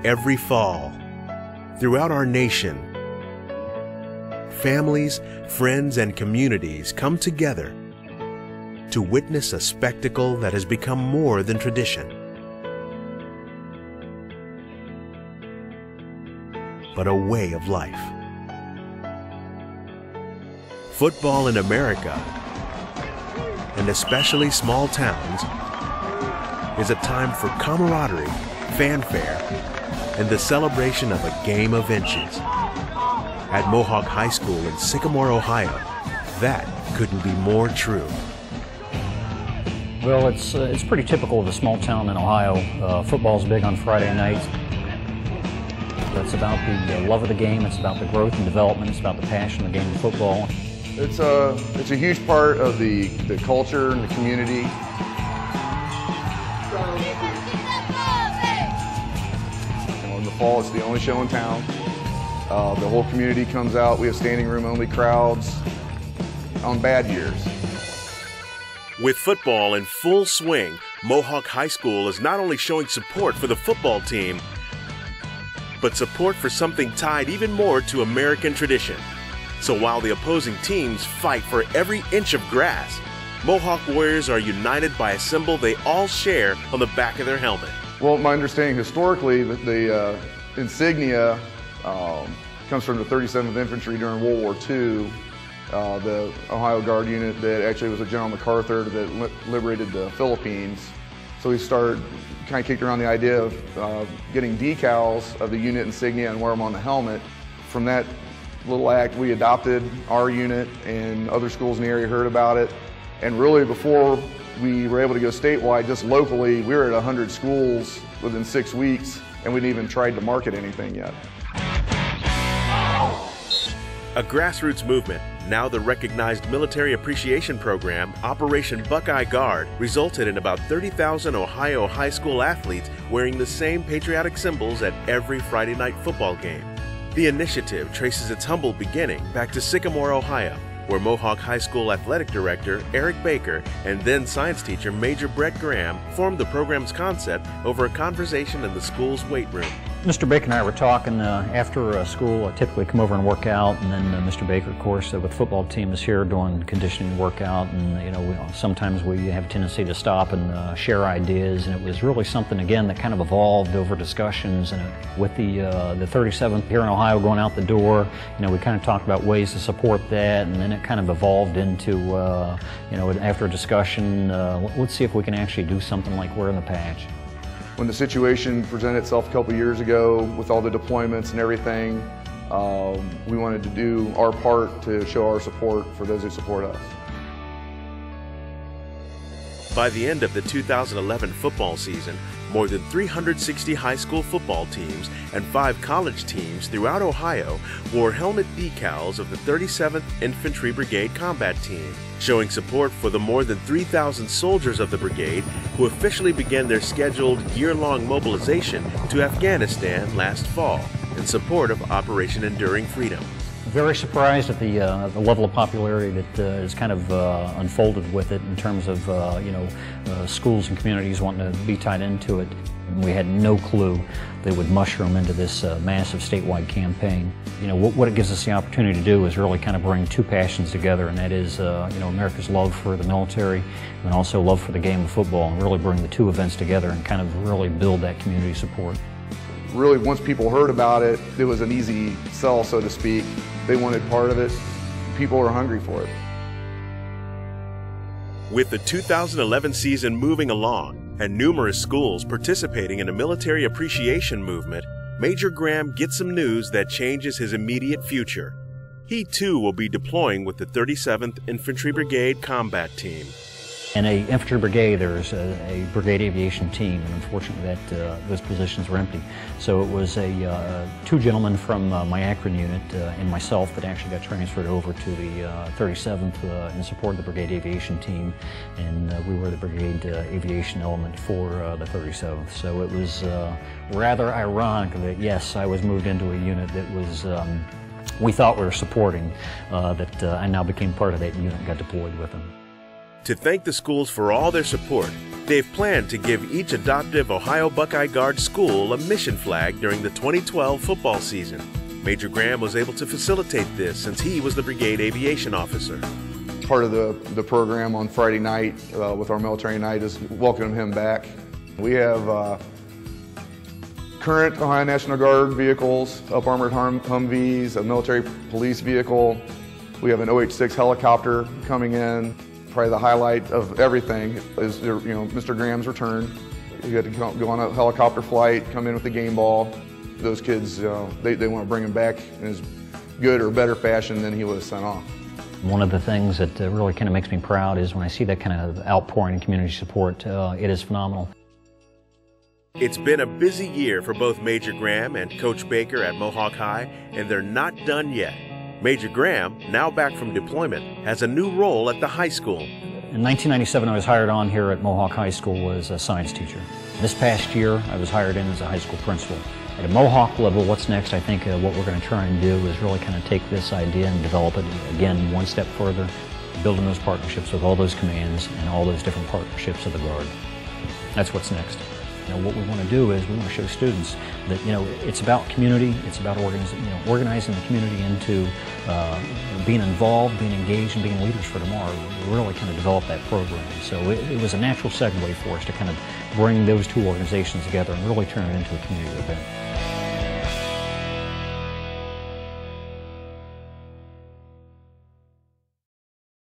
every fall. Throughout our nation, families, friends, and communities come together to witness a spectacle that has become more than tradition, but a way of life. Football in America, and especially small towns, is a time for camaraderie, fanfare, and the celebration of a game of inches. At Mohawk High School in Sycamore, Ohio, that couldn't be more true. Well, it's pretty typical of a small town in Ohio. Football's big on Friday nights. It's about the love of the game, it's about the growth and development, it's about the passion of the game of football. It's a huge part of the culture and the community. In the fall, it's the only show in town. The whole community comes out. We have standing room only crowds on bad years. With football in full swing, Mohawk High School is not only showing support for the football team, but support for something tied even more to American tradition. So while the opposing teams fight for every inch of grass, Mohawk Warriors are united by a symbol they all share on the back of their helmet. Well, my understanding historically, the insignia comes from the 37th Infantry during World War II, the Ohio Guard unit that actually was a General MacArthur that liberated the Philippines. So we kind of kicked around the idea of getting decals of the unit insignia and wear them on the helmet. From that little act, we adopted our unit, and other schools in the area heard about it. And really, before we were able to go statewide, just locally, we were at 100 schools within 6 weeks, and we hadn't even tried to market anything yet. A grassroots movement, now the recognized military appreciation program, Operation Buckeye Guard, resulted in about 30,000 Ohio high school athletes wearing the same patriotic symbols at every Friday night football game. The initiative traces its humble beginning back to Sycamore, Ohio, where Mohawk High School athletic director Eric Baker and then science teacher Major Brett Graham formed the program's concept over a conversation in the school's weight room. Mr. Baker and I were talking after school. I typically come over and work out, and then Mr. Baker, of course, with the football team is here doing conditioning workout, and sometimes we have a tendency to stop and share ideas, and it was really something again that kind of evolved over discussions. And with the 37th here in Ohio going out the door, we kind of talked about ways to support that, and then it kind of evolved into after a discussion, let's see if we can actually do something like wearing the patch. When the situation presented itself a couple years ago with all the deployments and everything, we wanted to do our part to show our support for those who support us. By the end of the 2011 football season, more than 360 high school football teams and 5 college teams throughout Ohio wore helmet decals of the 37th Infantry Brigade Combat Team, showing support for the more than 3,000 soldiers of the brigade who officially began their scheduled year-long mobilization to Afghanistan last fall in support of Operation Enduring Freedom. Very surprised at the level of popularity that has kind of unfolded with it in terms of schools and communities wanting to be tied into it. We had no clue they would mushroom into this massive statewide campaign. What it gives us the opportunity to do is really kind of bring two passions together, and that is America's love for the military and also love for the game of football, and really bring the two events together and kind of really build that community support. Really, once people heard about it, it was an easy sell, so to speak. They wanted part of it. People were hungry for it. With the 2011 season moving along and numerous schools participating in a military appreciation movement, Major Graham gets some news that changes his immediate future. He too will be deploying with the 37th Infantry Brigade Combat Team. In a infantry brigade, there's a brigade aviation team, and unfortunately those positions were empty. So it was two gentlemen from my Akron unit and myself that actually got transferred over to the 37th in support of the brigade aviation team, and we were the brigade aviation element for the 37th. So it was rather ironic that, yes, I was moved into a unit that was we thought we were supporting, that I now became part of that unit and got deployed with them. To thank the schools for all their support, they've planned to give each adoptive Ohio Buckeye Guard school a mission flag during the 2012 football season. Major Graham was able to facilitate this since he was the brigade aviation officer. Part of the program on Friday night with our military night is welcoming him back. We have current Ohio National Guard vehicles, up-armored Humvees, a military police vehicle. We have an OH-6 helicopter coming in. Probably the highlight of everything is Mr. Graham's return. He had to go on a helicopter flight, come in with the game ball. Those kids, they want to bring him back in as good or better fashion than he was sent off. One of the things that really kind of makes me proud is when I see that kind of outpouring and community support. It is phenomenal. It's been a busy year for both Major Graham and Coach Baker at Mohawk High, and they're not done yet. Major Graham, now back from deployment, has a new role at the high school. In 1997, I was hired on here at Mohawk High School as a science teacher. This past year, I was hired in as a high school principal. At a Mohawk level, what's next? I think what we're going to try and do is really kind of take this idea and develop it, again, one step further, building those partnerships with all those commands and all those different partnerships of the Guard. That's what's next. What we want to do is we want to show students that it's about community, it's about organizing the community into being involved, being engaged, and being leaders for tomorrow. We really kind of develop that program. So it was a natural segue for us to kind of bring those two organizations together and really turn it into a community event.